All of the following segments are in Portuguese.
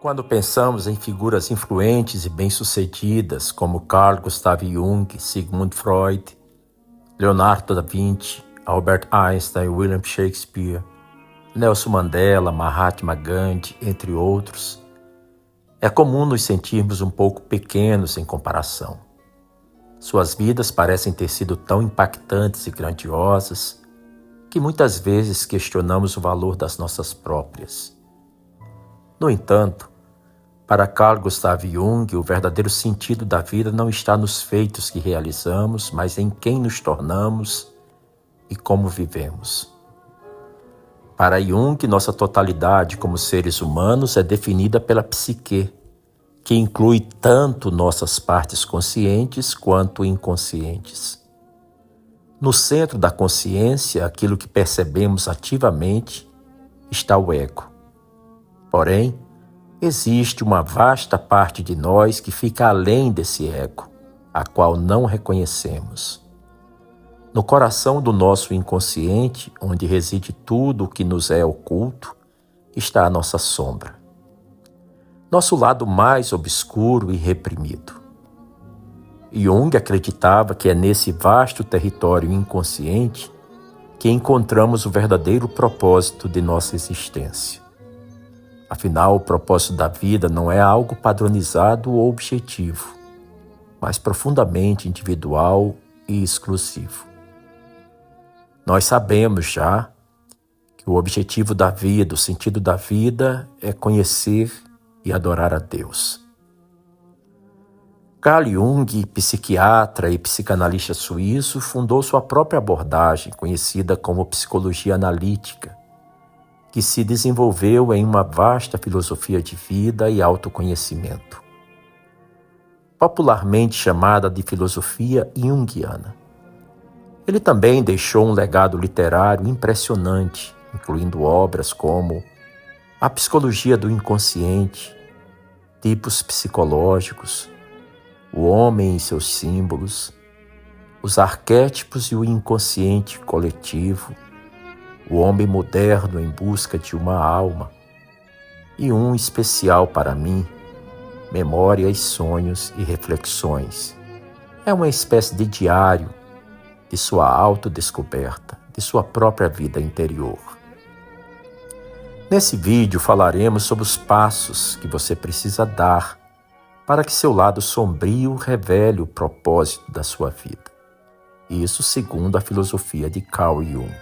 Quando pensamos em figuras influentes e bem-sucedidas como Carl Gustav Jung, Sigmund Freud, Leonardo da Vinci, Albert Einstein, William Shakespeare, Nelson Mandela, Mahatma Gandhi, entre outros, é comum nos sentirmos um pouco pequenos em comparação. Suas vidas parecem ter sido tão impactantes e grandiosas que muitas vezes questionamos o valor das nossas próprias. No entanto, para Carl Gustav Jung, o verdadeiro sentido da vida não está nos feitos que realizamos, mas em quem nos tornamos e como vivemos. Para Jung, nossa totalidade como seres humanos é definida pela psique, que inclui tanto nossas partes conscientes quanto inconscientes. No centro da consciência, aquilo que percebemos ativamente, está o ego. Porém, existe uma vasta parte de nós que fica além desse ego, a qual não reconhecemos. No coração do nosso inconsciente, onde reside tudo o que nos é oculto, está a nossa sombra. Nosso lado mais obscuro e reprimido. Jung acreditava que é nesse vasto território inconsciente que encontramos o verdadeiro propósito de nossa existência. Afinal, o propósito da vida não é algo padronizado ou objetivo, mas profundamente individual e exclusivo. Nós sabemos já que o objetivo da vida, o sentido da vida é conhecer e adorar a Deus. Carl Jung, psiquiatra e psicanalista suíço, fundou sua própria abordagem, conhecida como psicologia analítica, que se desenvolveu em uma vasta filosofia de vida e autoconhecimento, popularmente chamada de filosofia junguiana. Ele também deixou um legado literário impressionante, incluindo obras como A Psicologia do Inconsciente, Tipos Psicológicos, O Homem e seus Símbolos, Os Arquétipos e o Inconsciente Coletivo, O Homem Moderno em Busca de uma Alma, e um especial para mim, Memórias, Sonhos e Reflexões. É uma espécie de diário de sua autodescoberta, de sua própria vida interior. Nesse vídeo falaremos sobre os passos que você precisa dar para que seu lado sombrio revele o propósito da sua vida. Isso segundo a filosofia de Carl Jung.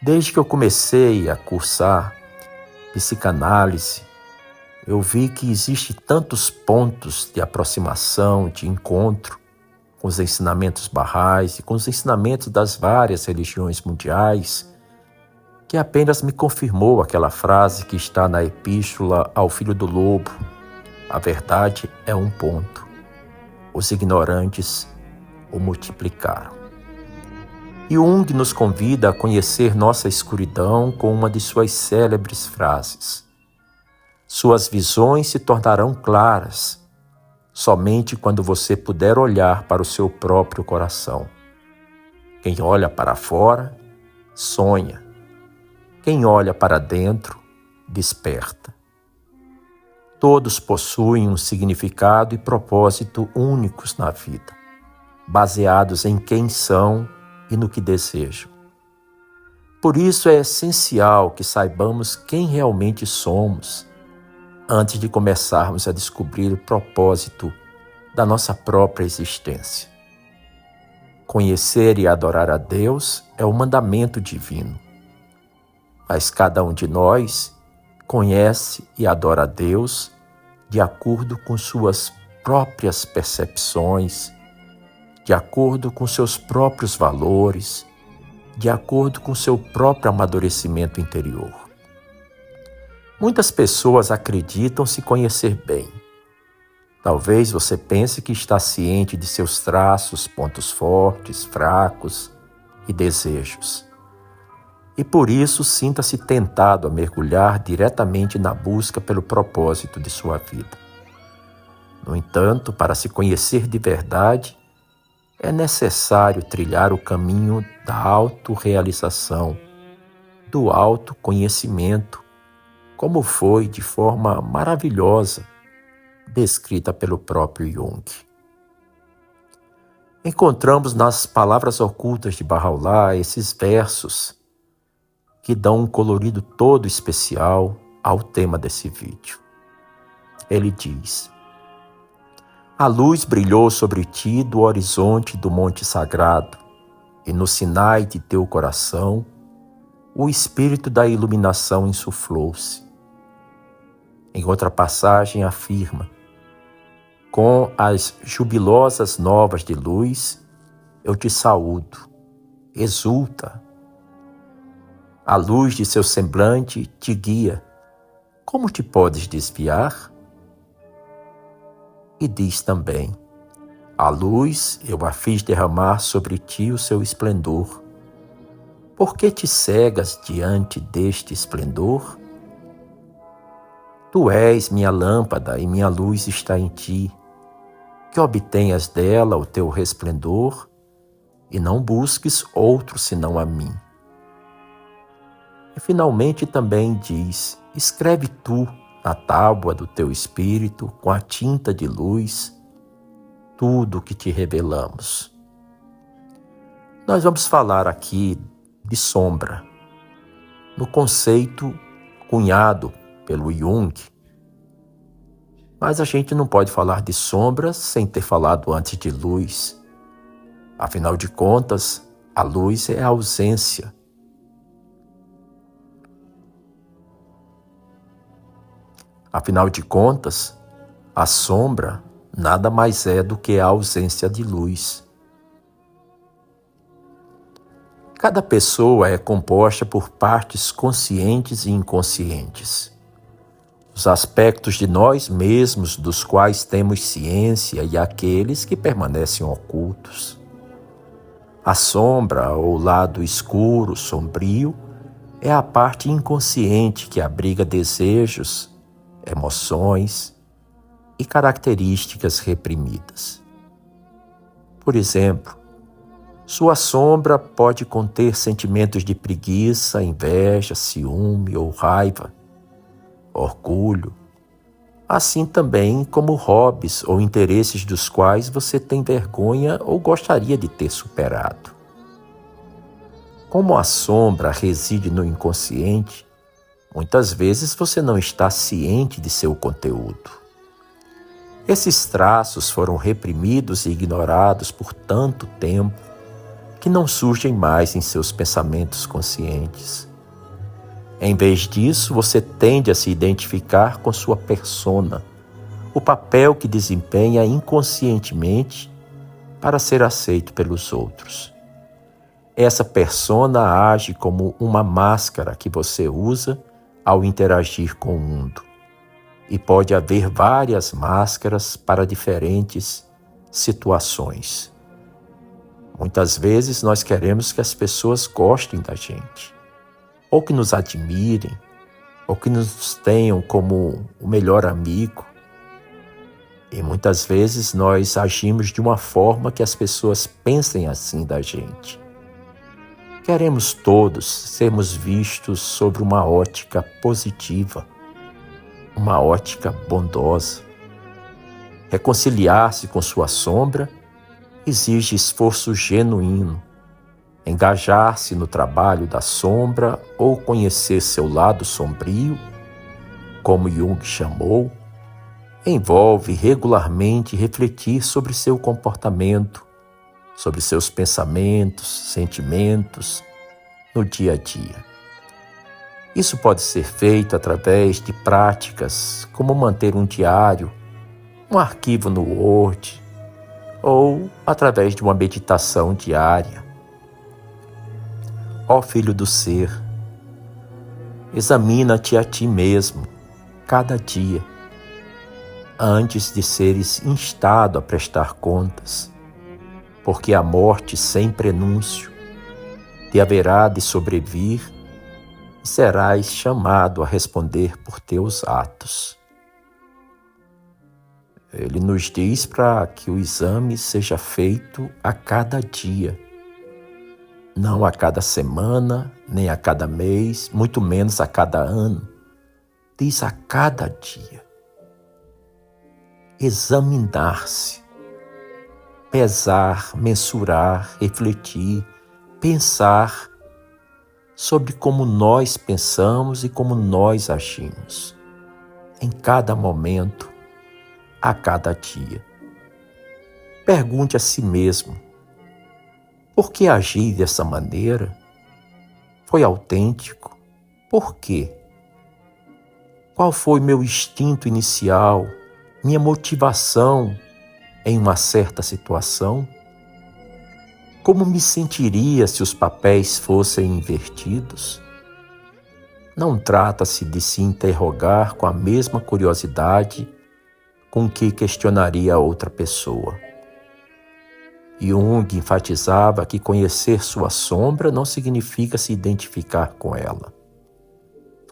Desde que eu comecei a cursar psicanálise, eu vi que existem tantos pontos de aproximação, de encontro com os ensinamentos Bahá'ís e com os ensinamentos das várias religiões mundiais, que apenas me confirmou aquela frase que está na Epístola ao Filho do Lobo: a verdade é um ponto. Os ignorantes o multiplicaram. Jung nos convida a conhecer nossa escuridão com uma de suas célebres frases: suas visões se tornarão claras somente quando você puder olhar para o seu próprio coração. Quem olha para fora, sonha. Quem olha para dentro, desperta. Todos possuem um significado e propósito únicos na vida, baseados em quem são e no que desejam. Por isso é essencial que saibamos quem realmente somos antes de começarmos a descobrir o propósito da nossa própria existência. Conhecer e adorar a Deus é um mandamento divino, mas cada um de nós conhece e adora a Deus de acordo com suas próprias percepções, de acordo com seus próprios valores, de acordo com seu próprio amadurecimento interior. Muitas pessoas acreditam se conhecer bem. Talvez você pense que está ciente de seus traços, pontos fortes, fracos e desejos. E por isso sinta-se tentado a mergulhar diretamente na busca pelo propósito de sua vida. No entanto, para se conhecer de verdade, é necessário trilhar o caminho da autorrealização, do autoconhecimento, como foi de forma maravilhosa descrita pelo próprio Jung. Encontramos nas palavras ocultas de Bahá'u'lláh esses versos que dão um colorido todo especial ao tema desse vídeo. Ele diz: a luz brilhou sobre ti do horizonte do monte sagrado, e no Sinai de teu coração o espírito da iluminação insuflou-se. Em outra passagem afirma: com as jubilosas novas de luz eu te saúdo, exulta. A luz de seu semblante te guia, como te podes desviar? E diz também: a luz eu a fiz derramar sobre ti o seu esplendor. Por que te cegas diante deste esplendor? Tu és minha lâmpada e minha luz está em ti, que obtenhas dela o teu resplendor e não busques outro senão a mim. E finalmente também diz: escreve tu na tábua do teu espírito, com a tinta de luz, tudo o que te revelamos. Nós vamos falar aqui de sombra, no conceito cunhado pelo Jung, mas a gente não pode falar de sombra sem ter falado antes de luz. Afinal de contas, a luz é a ausência. Afinal de contas, a sombra nada mais é do que a ausência de luz. Cada pessoa é composta por partes conscientes e inconscientes. Os aspectos de nós mesmos dos quais temos ciência e aqueles que permanecem ocultos. A sombra, ou lado escuro, sombrio, é a parte inconsciente que abriga desejos, emoções e características reprimidas. Por exemplo, sua sombra pode conter sentimentos de preguiça, inveja, ciúme ou raiva, orgulho, assim também como hobbies ou interesses dos quais você tem vergonha ou gostaria de ter superado. Como a sombra reside no inconsciente, muitas vezes você não está ciente de seu conteúdo. Esses traços foram reprimidos e ignorados por tanto tempo que não surgem mais em seus pensamentos conscientes. Em vez disso, você tende a se identificar com sua persona, o papel que desempenha inconscientemente para ser aceito pelos outros. Essa persona age como uma máscara que você usa ao interagir com o mundo. E pode haver várias máscaras para diferentes situações. Muitas vezes nós queremos que as pessoas gostem da gente, ou que nos admirem, ou que nos tenham como o melhor amigo. E muitas vezes nós agimos de uma forma que as pessoas pensem assim da gente. Queremos todos sermos vistos sobre uma ótica positiva, uma ótica bondosa. Reconciliar-se com sua sombra exige esforço genuíno. Engajar-se no trabalho da sombra ou conhecer seu lado sombrio, como Jung chamou, envolve regularmente refletir sobre seu comportamento, sobre seus pensamentos, sentimentos no dia a dia. Isso pode ser feito através de práticas como manter um diário, um arquivo no Word ou através de uma meditação diária. Ó Filho do Ser, examina-te a ti mesmo cada dia antes de seres instado a prestar contas, porque a morte sem prenúncio te haverá de sobrevir e serás chamado a responder por teus atos. Ele nos diz para que o exame seja feito a cada dia, não a cada semana, nem a cada mês, muito menos a cada ano. diz a cada dia. Examinar-se, pesar, mensurar, refletir, pensar sobre como nós pensamos e como nós agimos, em cada momento, a cada dia. Pergunte a si mesmo: por que agi dessa maneira? Foi autêntico? Por quê? Qual foi meu instinto inicial, minha motivação em uma certa situação? Como me sentiria se os papéis fossem invertidos? Não trata-se de se interrogar com a mesma curiosidade com que questionaria a outra pessoa. Jung enfatizava que conhecer sua sombra não significa se identificar com ela.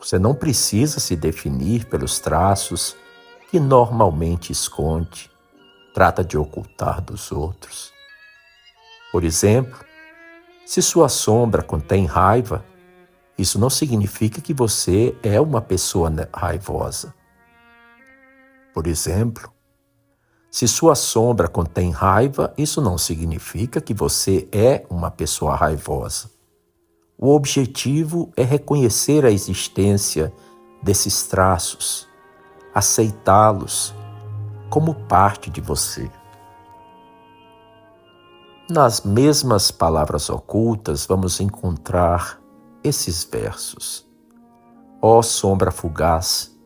Você não precisa se definir pelos traços que normalmente esconde, trata de ocultar dos outros. Por exemplo, se sua sombra contém raiva, isso não significa que você é uma pessoa raivosa. Por exemplo, se sua sombra contém raiva, isso não significa que você é uma pessoa raivosa. O objetivo é reconhecer a existência desses traços, aceitá-los como parte de você. Nas mesmas palavras ocultas, vamos encontrar esses versos. Ó sombra fugaz,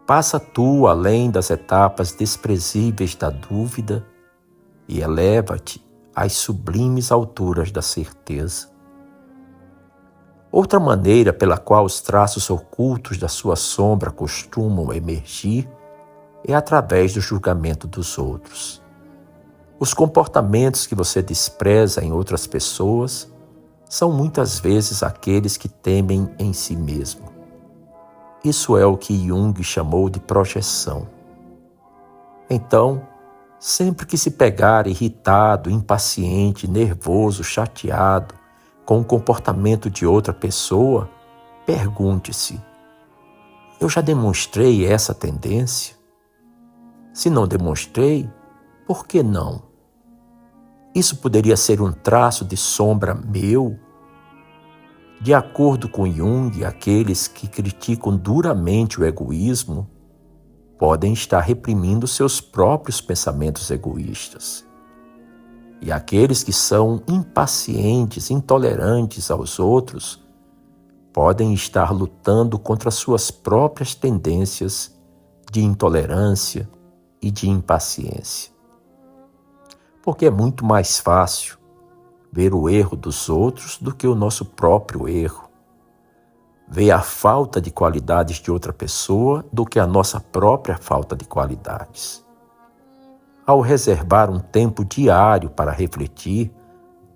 passa tu além das etapas desprezíveis da dúvida e eleva-te às sublimes alturas da certeza. Outra maneira pela qual os traços ocultos da sua sombra costumam emergir é através do julgamento dos outros. Os comportamentos que você despreza em outras pessoas são muitas vezes aqueles que temem em si mesmo. Isso é o que Jung chamou de projeção. Então, sempre que se pegar irritado, impaciente, nervoso, chateado com o comportamento de outra pessoa, pergunte-se: eu já demonstrei essa tendência? Se não demonstrei, por que não? Isso poderia ser um traço de sombra meu? De acordo com Jung, aqueles que criticam duramente o egoísmo podem estar reprimindo seus próprios pensamentos egoístas. E aqueles que são impacientes, intolerantes aos outros, podem estar lutando contra suas próprias tendências de intolerância e de impaciência. Porque é muito mais fácil ver o erro dos outros do que o nosso próprio erro. Ver a falta de qualidades de outra pessoa do que a nossa própria falta de qualidades. Ao reservar um tempo diário para refletir,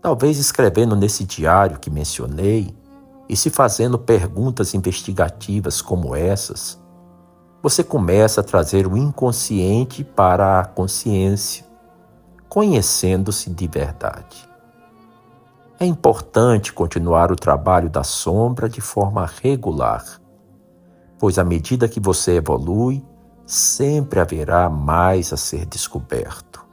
talvez escrevendo nesse diário que mencionei e se fazendo perguntas investigativas como essas, você começa a trazer o inconsciente para a consciência, conhecendo-se de verdade. É importante continuar o trabalho da sombra de forma regular, pois à medida que você evolui, sempre haverá mais a ser descoberto.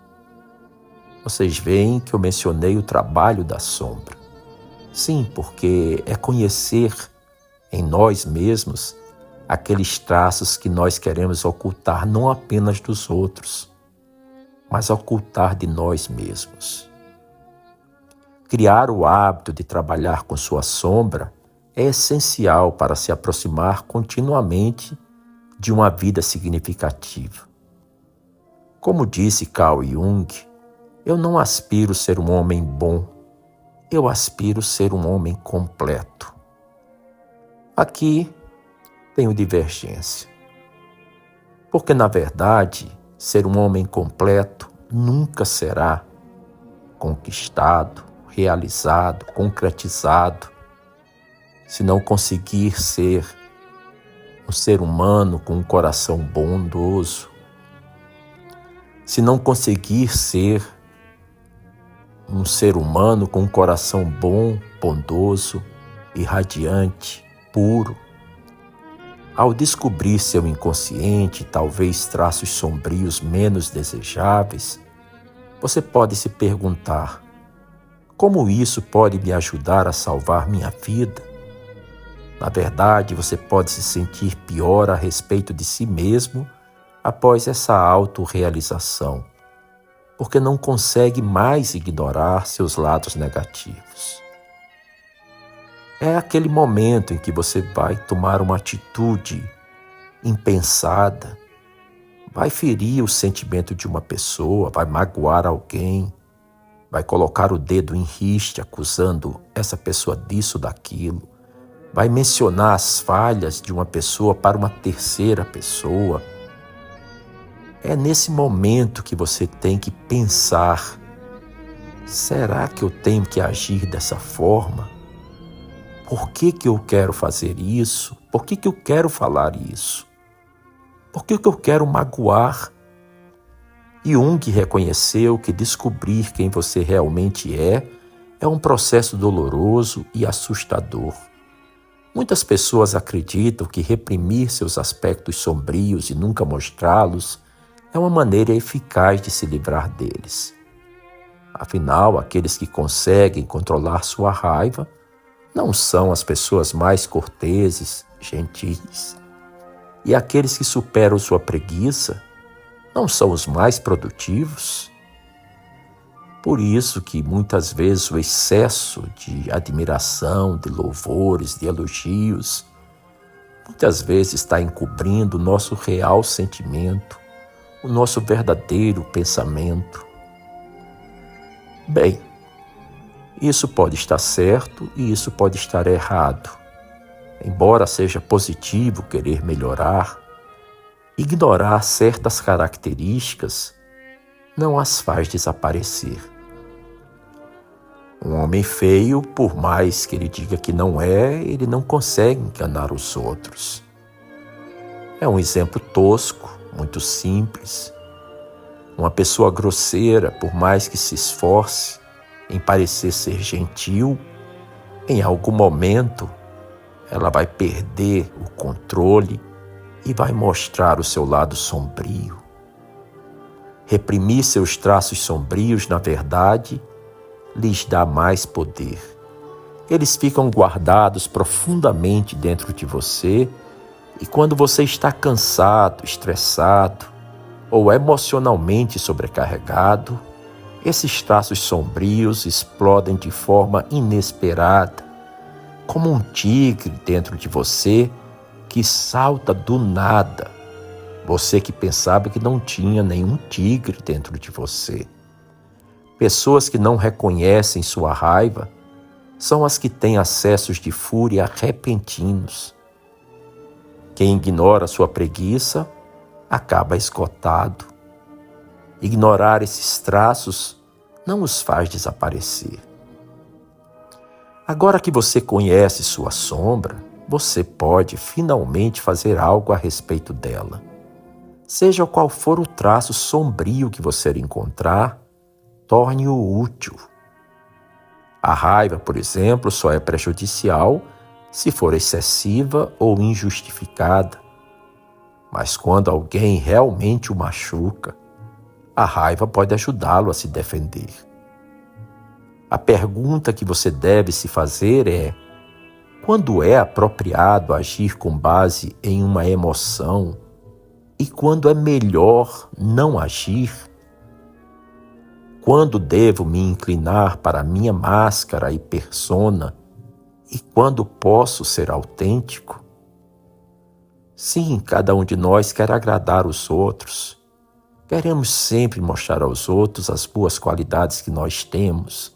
Vocês veem que eu mencionei o trabalho da sombra. Sim, porque é conhecer em nós mesmos aqueles traços que nós queremos ocultar não apenas dos outros, mas ocultar de nós mesmos. Criar o hábito de trabalhar com sua sombra é essencial para se aproximar continuamente de uma vida significativa. Como disse Carl Jung, eu não aspiro ser um homem bom, eu aspiro ser um homem completo. Aqui tenho divergência. Porque, na verdade, ser um homem completo nunca será conquistado, realizado, concretizado, se não conseguir ser um ser humano com um coração bondoso, se não conseguir ser um ser humano com um coração bom, bondoso, irradiante, puro. Ao descobrir seu inconsciente, talvez traços sombrios menos desejáveis, você pode se perguntar: como isso pode me ajudar a salvar minha vida? Na verdade, você pode se sentir pior a respeito de si mesmo após essa autorrealização, porque não consegue mais ignorar seus lados negativos. É aquele momento em que você vai tomar uma atitude impensada, vai ferir o sentimento de uma pessoa, vai magoar alguém, vai colocar o dedo em riste acusando essa pessoa disso, daquilo, vai mencionar as falhas de uma pessoa para uma terceira pessoa. É nesse momento que você tem que pensar: será que eu tenho que agir dessa forma? Por que eu quero fazer isso? Por que eu quero falar isso? Por que eu quero magoar? Jung reconheceu que descobrir quem você realmente é um processo doloroso e assustador. Muitas pessoas acreditam que reprimir seus aspectos sombrios e nunca mostrá-los é uma maneira eficaz de se livrar deles. Afinal, aqueles que conseguem controlar sua raiva não são as pessoas mais corteses, gentis. E aqueles que superam sua preguiça não são os mais produtivos. Por isso que muitas vezes o excesso de admiração, de louvores, de elogios, muitas vezes está encobrindo o nosso real sentimento, o nosso verdadeiro pensamento. Bem, isso pode estar certo e isso pode estar errado. Embora seja positivo querer melhorar, ignorar certas características não as faz desaparecer. Um homem feio, por mais que ele diga que não é, ele não consegue enganar os outros. É um exemplo tosco, muito simples. Uma pessoa grosseira, por mais que se esforce em parecer ser gentil, em algum momento ela vai perder o controle e vai mostrar o seu lado sombrio. Reprimir seus traços sombrios, na verdade, lhes dá mais poder. Eles ficam guardados profundamente dentro de você e quando você está cansado, estressado ou emocionalmente sobrecarregado, esses traços sombrios explodem de forma inesperada, como um tigre dentro de você que salta do nada. Você que pensava que não tinha nenhum tigre dentro de você. Pessoas que não reconhecem sua raiva são as que têm acessos de fúria repentinos. Quem ignora sua preguiça acaba esgotado. Ignorar esses traços não os faz desaparecer. Agora que você conhece sua sombra, você pode finalmente fazer algo a respeito dela. Seja qual for o traço sombrio que você encontrar, torne-o útil. A raiva, por exemplo, só é prejudicial se for excessiva ou injustificada. Mas quando alguém realmente o machuca, a raiva pode ajudá-lo a se defender. A pergunta que você deve se fazer é: quando é apropriado agir com base em uma emoção e quando é melhor não agir? Quando devo me inclinar para a minha máscara e persona e quando posso ser autêntico? Sim, cada um de nós quer agradar os outros. Queremos sempre mostrar aos outros as boas qualidades que nós temos.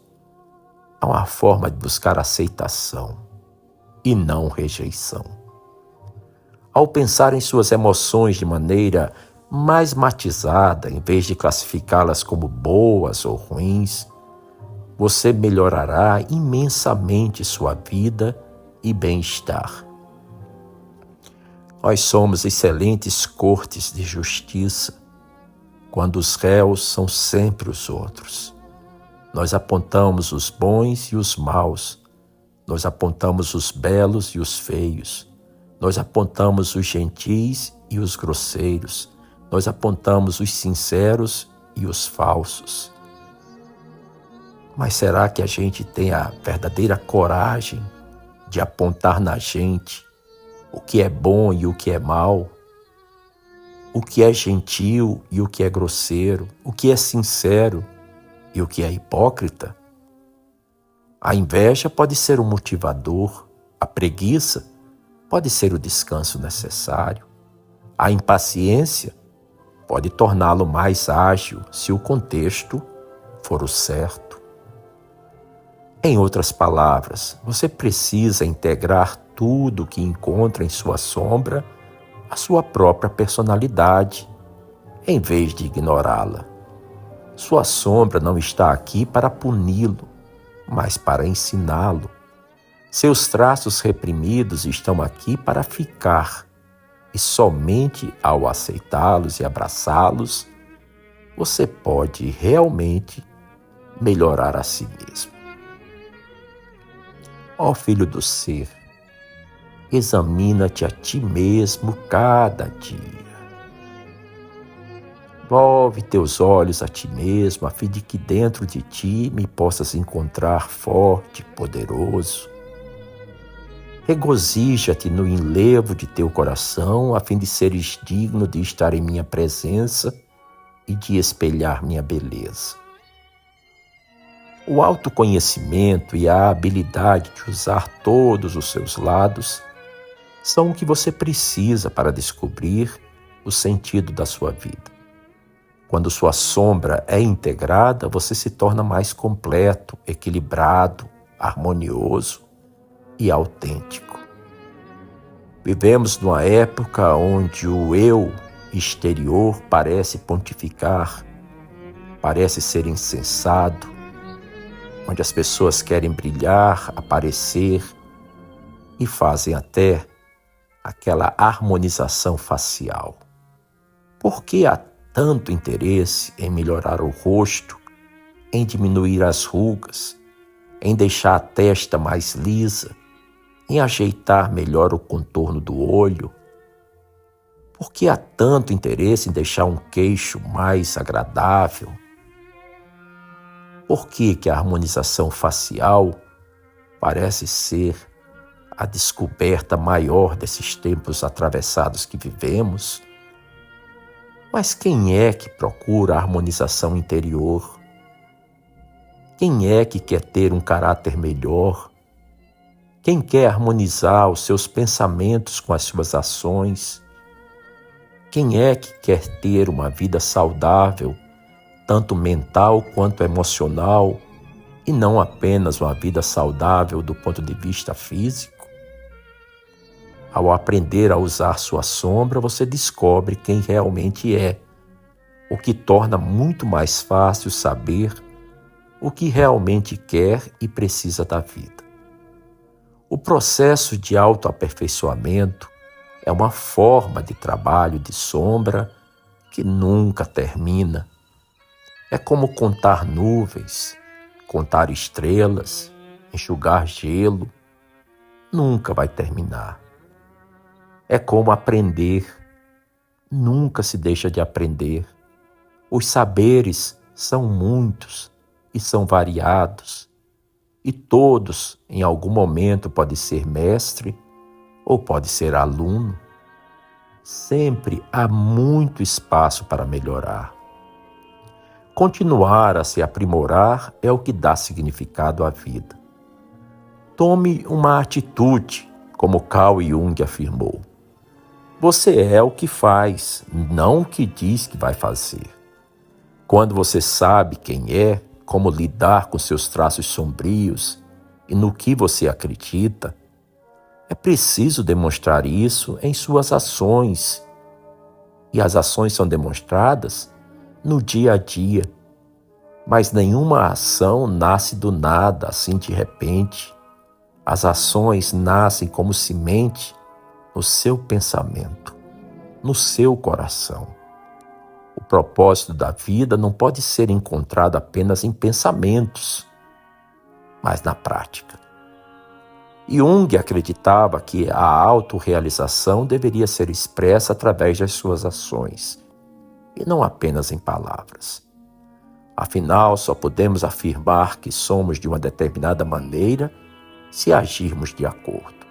Há uma forma de buscar aceitação e não rejeição. Ao pensar em suas emoções de maneira mais matizada, em vez de classificá-las como boas ou ruins, você melhorará imensamente sua vida e bem-estar. Nós somos excelentes cortes de justiça, quando os réus são sempre os outros. Nós apontamos os bons e os maus, nós apontamos os belos e os feios, Nós apontamos os gentis e os grosseiros. Nós apontamos os sinceros e os falsos. Mas será que a gente tem a verdadeira coragem de apontar na gente o que é bom e o que é mal? O que é gentil e o que é grosseiro? O que é sincero e o que é hipócrita? A inveja pode ser um motivador, a preguiça pode ser o descanso necessário, a impaciência pode torná-lo mais ágil se o contexto for o certo. Em outras palavras, você precisa integrar tudo o que encontra em sua sombra à sua própria personalidade, em vez de ignorá-la. Sua sombra não está aqui para puni-lo, mas para ensiná-lo. Seus traços reprimidos estão aqui para ficar, e somente ao aceitá-los e abraçá-los, você pode realmente melhorar a si mesmo. Ó filho do ser, examina-te a ti mesmo cada dia. Volve teus olhos a ti mesmo, a fim de que dentro de ti me possas encontrar forte, poderoso. Regozija-te no enlevo de teu coração, a fim de seres digno de estar em minha presença e de espelhar minha beleza. O autoconhecimento e a habilidade de usar todos os seus lados são o que você precisa para descobrir o sentido da sua vida. Quando sua sombra é integrada, você se torna mais completo, equilibrado, harmonioso e autêntico. Vivemos numa época onde o eu exterior parece pontificar, parece ser insensado, onde as pessoas querem brilhar, aparecer e fazem até aquela harmonização facial. Por que há tanto interesse em melhorar o rosto, em diminuir as rugas, em deixar a testa mais lisa, em ajeitar melhor o contorno do olho? Por que há tanto interesse em deixar um queixo mais agradável? Por que a harmonização facial parece ser a descoberta maior desses tempos atravessados que vivemos? Mas quem é que procura a harmonização interior? Quem é que quer ter um caráter melhor? Quem quer harmonizar os seus pensamentos com as suas ações? Quem é que quer ter uma vida saudável, tanto mental quanto emocional, e não apenas uma vida saudável do ponto de vista físico? Ao aprender a usar sua sombra, você descobre quem realmente é, o que torna muito mais fácil saber o que realmente quer e precisa da vida. O processo de autoaperfeiçoamento é uma forma de trabalho de sombra que nunca termina. É como contar nuvens, contar estrelas, enxugar gelo. Nunca vai terminar. É como aprender. Nunca se deixa de aprender. Os saberes são muitos e são variados. E todos, em algum momento, pode ser mestre ou pode ser aluno. Sempre há muito espaço para melhorar. Continuar a se aprimorar é o que dá significado à vida. Tome uma atitude, como Carl Jung afirmou. Você é o que faz, não o que diz que vai fazer. Quando você sabe quem é, como lidar com seus traços sombrios e no que você acredita, é preciso demonstrar isso em suas ações. E as ações são demonstradas no dia a dia. Mas nenhuma ação nasce do nada, assim de repente. As ações nascem como semente no seu pensamento, no seu coração. O propósito da vida não pode ser encontrado apenas em pensamentos, mas na prática. Jung acreditava que a autorrealização deveria ser expressa através das suas ações, e não apenas em palavras. Afinal, só podemos afirmar que somos de uma determinada maneira se agirmos de acordo.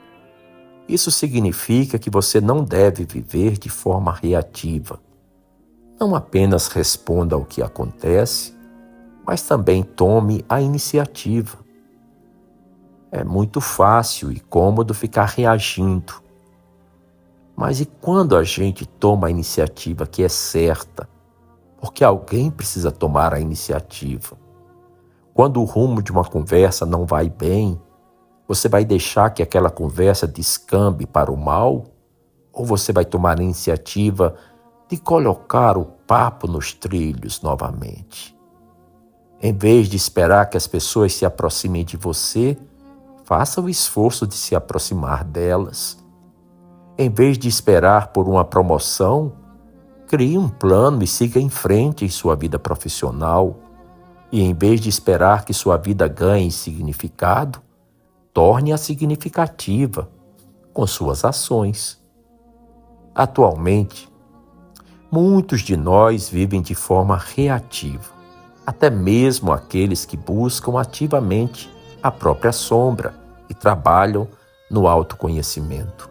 Isso significa que você não deve viver de forma reativa. Não apenas responda ao que acontece, mas também tome a iniciativa. É muito fácil e cômodo ficar reagindo. Mas e quando a gente toma a iniciativa que é certa? Porque alguém precisa tomar a iniciativa. Quando o rumo de uma conversa não vai bem, você vai deixar que aquela conversa descambe para o mal? Ou você vai tomar a iniciativa de colocar o papo nos trilhos novamente? Em vez de esperar que as pessoas se aproximem de você, faça o esforço de se aproximar delas. Em vez de esperar por uma promoção, crie um plano e siga em frente em sua vida profissional. E em vez de esperar que sua vida ganhe significado, torne-a significativa com suas ações. Atualmente, muitos de nós vivem de forma reativa, até mesmo aqueles que buscam ativamente a própria sombra e trabalham no autoconhecimento.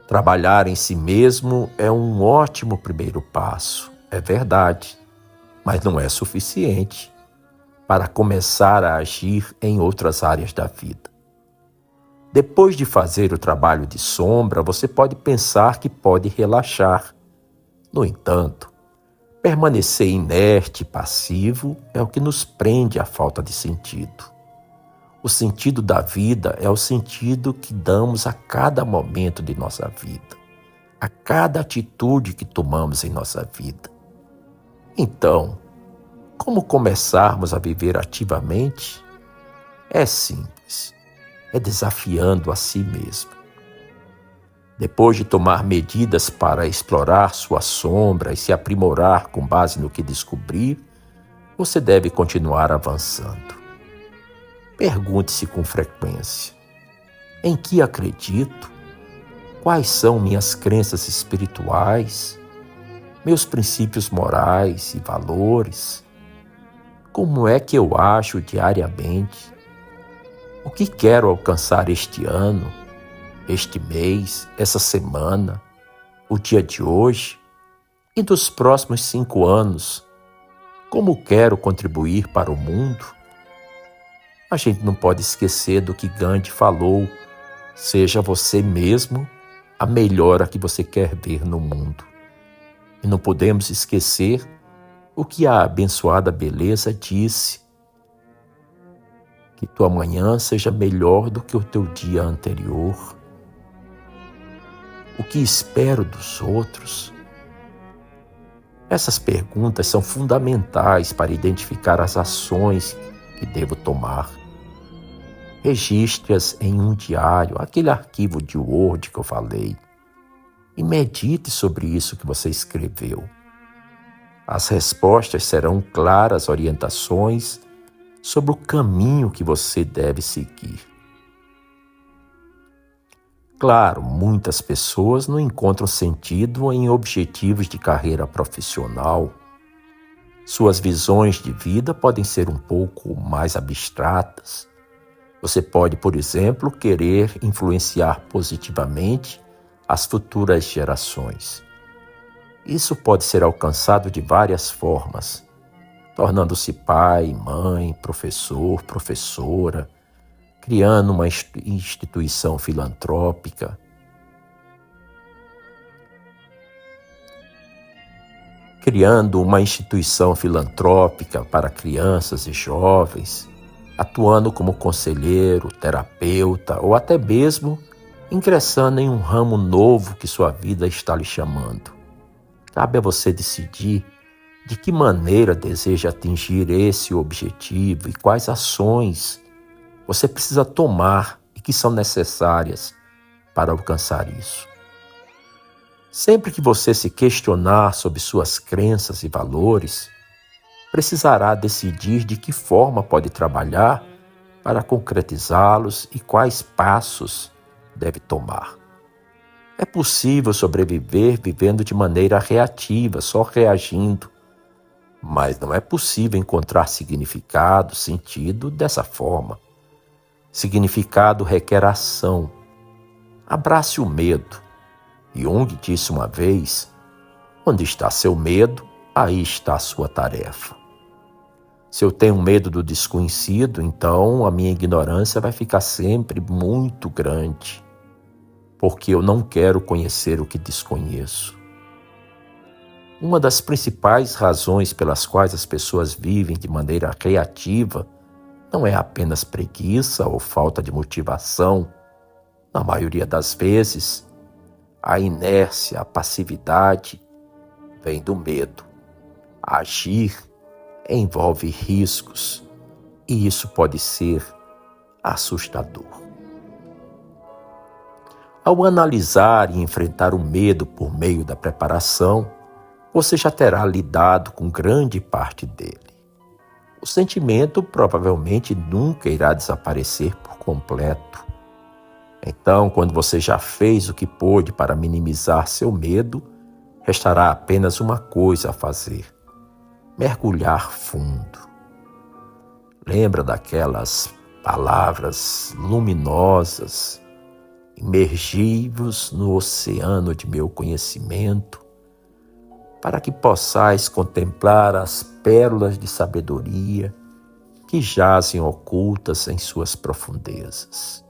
Trabalhar em si mesmo é um ótimo primeiro passo, é verdade, mas não é suficiente para começar a agir em outras áreas da vida. Depois de fazer o trabalho de sombra, você pode pensar que pode relaxar. No entanto, permanecer inerte e passivo é o que nos prende à falta de sentido. O sentido da vida é o sentido que damos a cada momento de nossa vida, a cada atitude que tomamos em nossa vida. Então, como começarmos a viver ativamente? É simples, é desafiando a si mesmo. Depois de tomar medidas para explorar sua sombra e se aprimorar com base no que descobrir, você deve continuar avançando. Pergunte-se com frequência: em que acredito? Quais são minhas crenças espirituais? Meus princípios morais e valores? Como é que eu ajo diariamente? O que quero alcançar este ano, este mês, essa semana, o dia de hoje e dos próximos 5 anos? Como quero contribuir para o mundo? A gente não pode esquecer do que Gandhi falou: seja você mesmo a melhora que você quer ver no mundo. E não podemos esquecer o que a abençoada beleza disse: que tua manhã seja melhor do que o teu dia anterior. O que espero dos outros? Essas perguntas são fundamentais para identificar as ações que devo tomar. Registre-as em um diário, aquele arquivo de Word que eu falei, e medite sobre isso que você escreveu. As respostas serão claras orientações sobre o caminho que você deve seguir. Claro, muitas pessoas não encontram sentido em objetivos de carreira profissional. Suas visões de vida podem ser um pouco mais abstratas. Você pode, por exemplo, querer influenciar positivamente as futuras gerações. Isso pode ser alcançado de várias formas, tornando-se pai, mãe, professor, professora, criando uma instituição filantrópica. Criando uma instituição filantrópica para crianças e jovens, atuando como conselheiro, terapeuta ou até mesmo ingressando em um ramo novo que sua vida está lhe chamando. Cabe a você decidir de que maneira deseja atingir esse objetivo e quais ações você precisa tomar e que são necessárias para alcançar isso. Sempre que você se questionar sobre suas crenças e valores, precisará decidir de que forma pode trabalhar para concretizá-los e quais passos deve tomar. É possível sobreviver vivendo de maneira reativa, só reagindo, mas não é possível encontrar significado, sentido dessa forma. Significado requer ação. Abrace o medo. Jung disse uma vez: onde está seu medo, aí está a sua tarefa. Se eu tenho medo do desconhecido, então a minha ignorância vai ficar sempre muito grande, porque eu não quero conhecer o que desconheço. Uma das principais razões pelas quais as pessoas vivem de maneira reativa não é apenas preguiça ou falta de motivação. Na maioria das vezes, a inércia, a passividade vem do medo. Agir envolve riscos e isso pode ser assustador. Ao analisar e enfrentar o medo por meio da preparação, você já terá lidado com grande parte dele. O sentimento provavelmente nunca irá desaparecer por completo. Então, quando você já fez o que pôde para minimizar seu medo, restará apenas uma coisa a fazer: mergulhar fundo. Lembra daquelas palavras luminosas: imergi-vos no oceano de meu conhecimento, para que possais contemplar as pérolas de sabedoria que jazem ocultas em suas profundezas.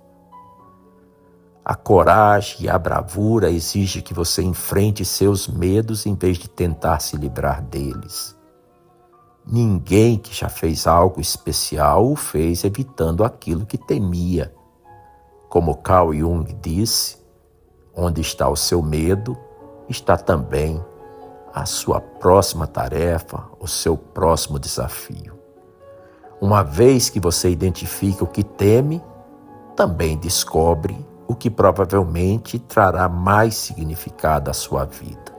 A coragem e a bravura exigem que você enfrente seus medos em vez de tentar se livrar deles. Ninguém que já fez algo especial o fez evitando aquilo que temia. Como Carl Jung disse, onde está o seu medo, está também a sua próxima tarefa, o seu próximo desafio. Uma vez que você identifica o que teme, também descobre o que provavelmente trará mais significado à sua vida.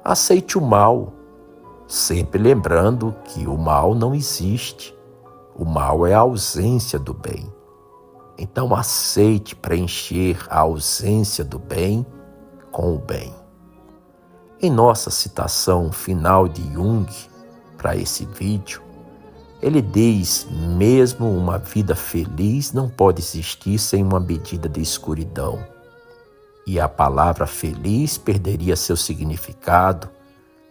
Aceite o mal, sempre lembrando que o mal não existe. O mal é a ausência do bem. Então aceite preencher a ausência do bem com o bem. Em nossa citação final de Jung para esse vídeo, ele diz: mesmo uma vida feliz não pode existir sem uma medida de escuridão. E a palavra feliz perderia seu significado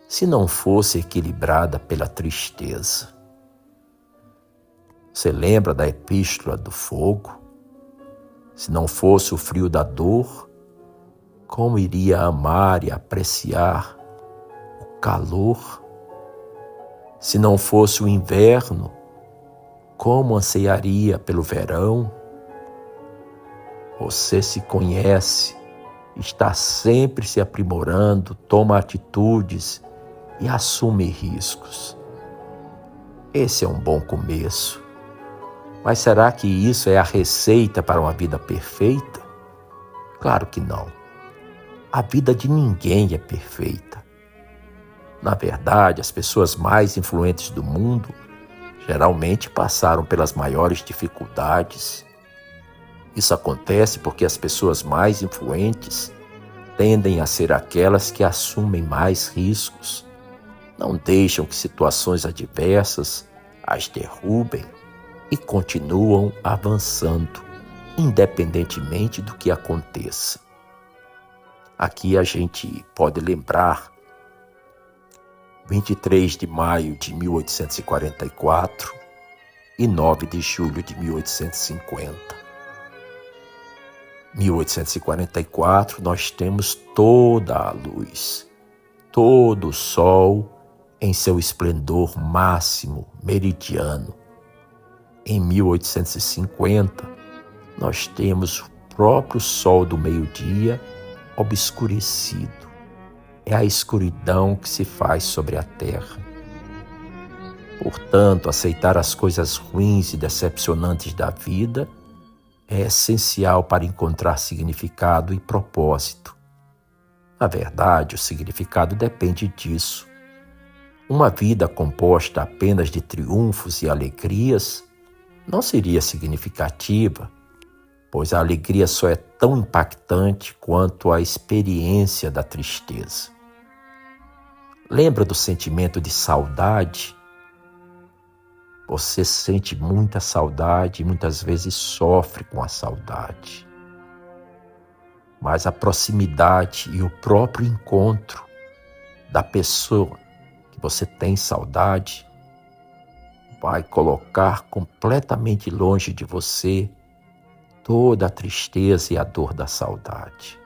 se não fosse equilibrada pela tristeza. Você lembra da epístola do fogo? Se não fosse o frio da dor, como iria amar e apreciar o calor? Se não fosse o inverno, como anseiaria pelo verão? Você se conhece, está sempre se aprimorando, toma atitudes e assume riscos. Esse é um bom começo. Mas será que isso é a receita para uma vida perfeita? Claro que não. A vida de ninguém é perfeita. Na verdade, as pessoas mais influentes do mundo geralmente passaram pelas maiores dificuldades. Isso acontece porque as pessoas mais influentes tendem a ser aquelas que assumem mais riscos, não deixam que situações adversas as derrubem e continuam avançando, independentemente do que aconteça. Aqui a gente pode lembrar 23 de maio de 1844 e 9 de julho de 1850. 1844 nós temos toda a luz, todo o sol em seu esplendor máximo, meridiano. Em 1850, nós temos o próprio sol do meio-dia obscurecido. É a escuridão que se faz sobre a terra. Portanto, aceitar as coisas ruins e decepcionantes da vida é essencial para encontrar significado e propósito. Na verdade, o significado depende disso. Uma vida composta apenas de triunfos e alegrias não seria significativa, pois a alegria só é tão impactante quanto a experiência da tristeza. Lembra do sentimento de saudade? Você sente muita saudade e muitas vezes sofre com a saudade. Mas a proximidade e o próprio encontro da pessoa que você tem saudade vai colocar completamente longe de você toda a tristeza e a dor da saudade.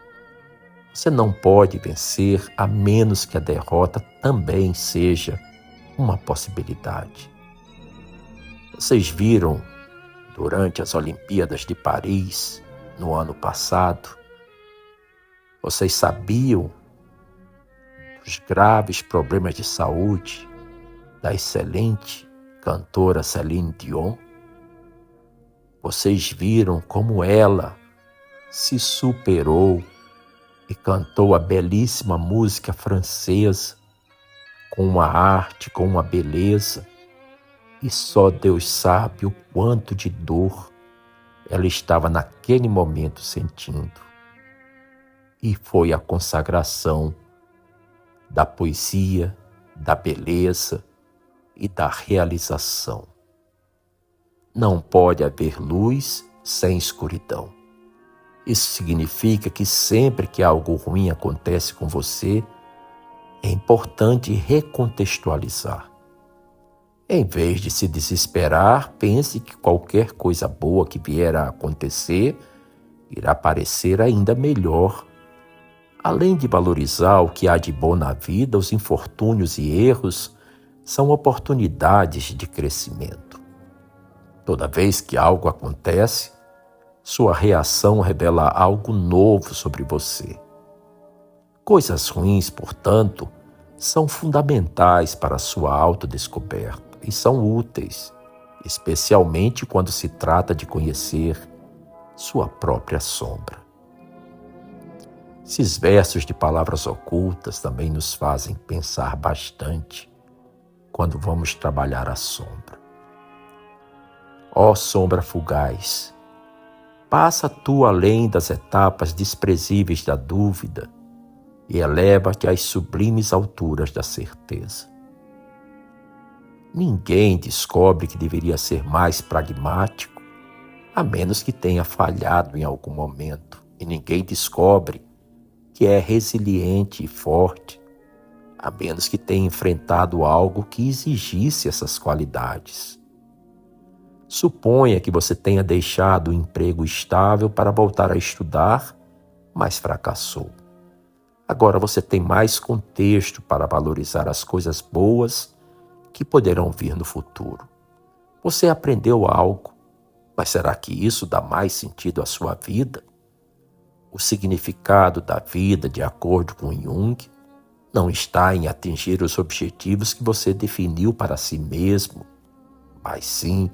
Você não pode vencer a menos que a derrota também seja uma possibilidade. Vocês viram durante as Olimpíadas de Paris, no ano passado, vocês sabiam dos graves problemas de saúde da excelente cantora Céline Dion? Vocês viram como ela se superou e cantou a belíssima música francesa com uma arte, com uma beleza, e só Deus sabe o quanto de dor ela estava naquele momento sentindo. E foi a consagração da poesia, da beleza e da realização. Não pode haver luz sem escuridão. Isso significa que sempre que algo ruim acontece com você, é importante recontextualizar. Em vez de se desesperar, pense que qualquer coisa boa que vier a acontecer irá parecer ainda melhor. Além de valorizar o que há de bom na vida, os infortúnios e erros são oportunidades de crescimento. Toda vez que algo acontece, sua reação revela algo novo sobre você. Coisas ruins, portanto, são fundamentais para a sua autodescoberta e são úteis, especialmente quando se trata de conhecer sua própria sombra. Esses versos de palavras ocultas também nos fazem pensar bastante quando vamos trabalhar a sombra. Ó sombra fugaz, passa tu além das etapas desprezíveis da dúvida e eleva-te às sublimes alturas da certeza. Ninguém descobre que deveria ser mais pragmático, a menos que tenha falhado em algum momento, e ninguém descobre que é resiliente e forte, a menos que tenha enfrentado algo que exigisse essas qualidades. Suponha que você tenha deixado o emprego estável para voltar a estudar, mas fracassou. Agora você tem mais contexto para valorizar as coisas boas que poderão vir no futuro. Você aprendeu algo, mas será que isso dá mais sentido à sua vida? O significado da vida, de acordo com Jung, não está em atingir os objetivos que você definiu para si mesmo, mas sim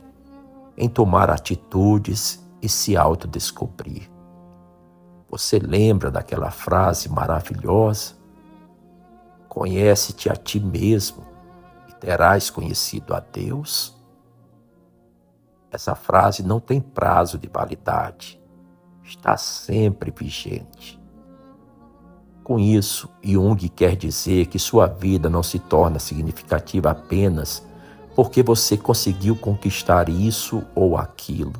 em tomar atitudes e se autodescobrir. Você lembra daquela frase maravilhosa? Conhece-te a ti mesmo e terás conhecido a Deus? Essa frase não tem prazo de validade, está sempre vigente. Com isso, Jung quer dizer que sua vida não se torna significativa apenas porque você conseguiu conquistar isso ou aquilo.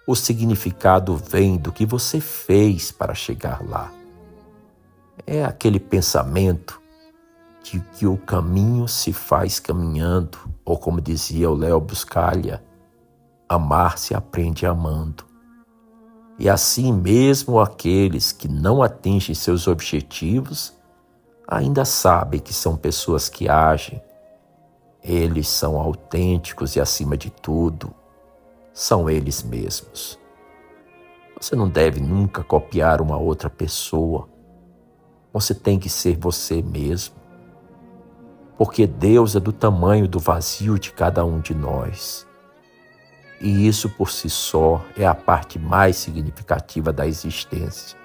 O significado vem do que você fez para chegar lá. É aquele pensamento de que o caminho se faz caminhando, ou como dizia o Léo Buscaglia, amar se aprende amando. E assim mesmo aqueles que não atingem seus objetivos ainda sabem que são pessoas que agem. Eles são autênticos e, acima de tudo, são eles mesmos. Você não deve nunca copiar uma outra pessoa. Você tem que ser você mesmo. Porque Deus é do tamanho do vazio de cada um de nós. E isso por si só é a parte mais significativa da existência.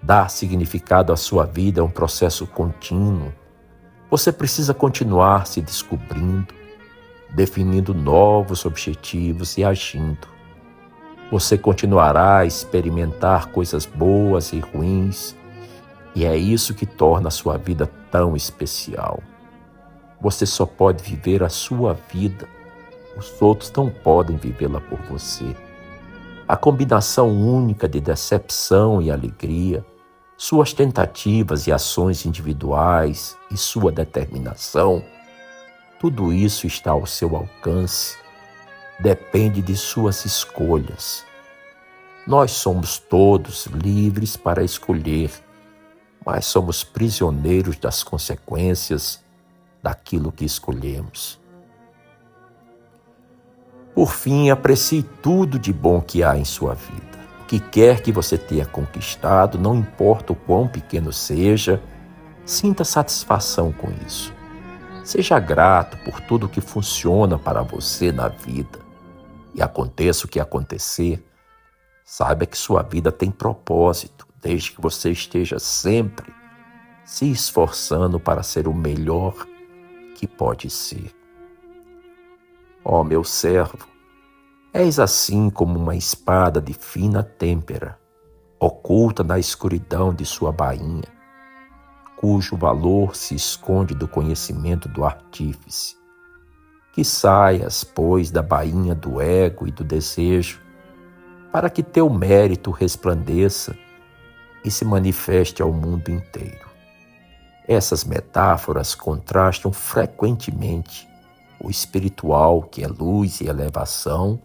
Dar significado à sua vida é um processo contínuo. Você precisa continuar se descobrindo, definindo novos objetivos e agindo. Você continuará a experimentar coisas boas e ruins, e é isso que torna a sua vida tão especial. Você só pode viver a sua vida, os outros não podem vivê-la por você. A combinação única de decepção e alegria, suas tentativas e ações individuais e sua determinação, tudo isso está ao seu alcance. Depende de suas escolhas. Nós somos todos livres para escolher, mas somos prisioneiros das consequências daquilo que escolhemos. Por fim, aprecie tudo de bom que há em sua vida. O que quer que você tenha conquistado, não importa o quão pequeno seja, sinta satisfação com isso. Seja grato por tudo que funciona para você na vida. E aconteça o que acontecer, saiba que sua vida tem propósito, desde que você esteja sempre se esforçando para ser o melhor que pode ser. Ó meu servo, és assim como uma espada de fina têmpera, oculta na escuridão de sua bainha, cujo valor se esconde do conhecimento do artífice. Que saias, pois, da bainha do ego e do desejo, para que teu mérito resplandeça e se manifeste ao mundo inteiro. Essas metáforas contrastam frequentemente o espiritual, que é luz e elevação,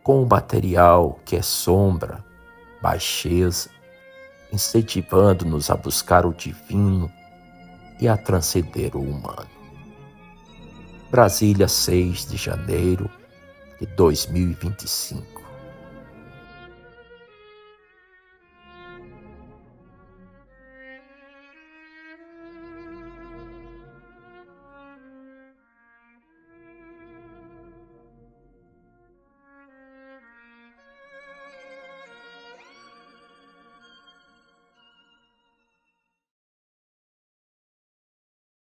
com o material, que é sombra, baixeza, incentivando-nos a buscar o divino e a transcender o humano. Brasília, 6 de janeiro de 2025.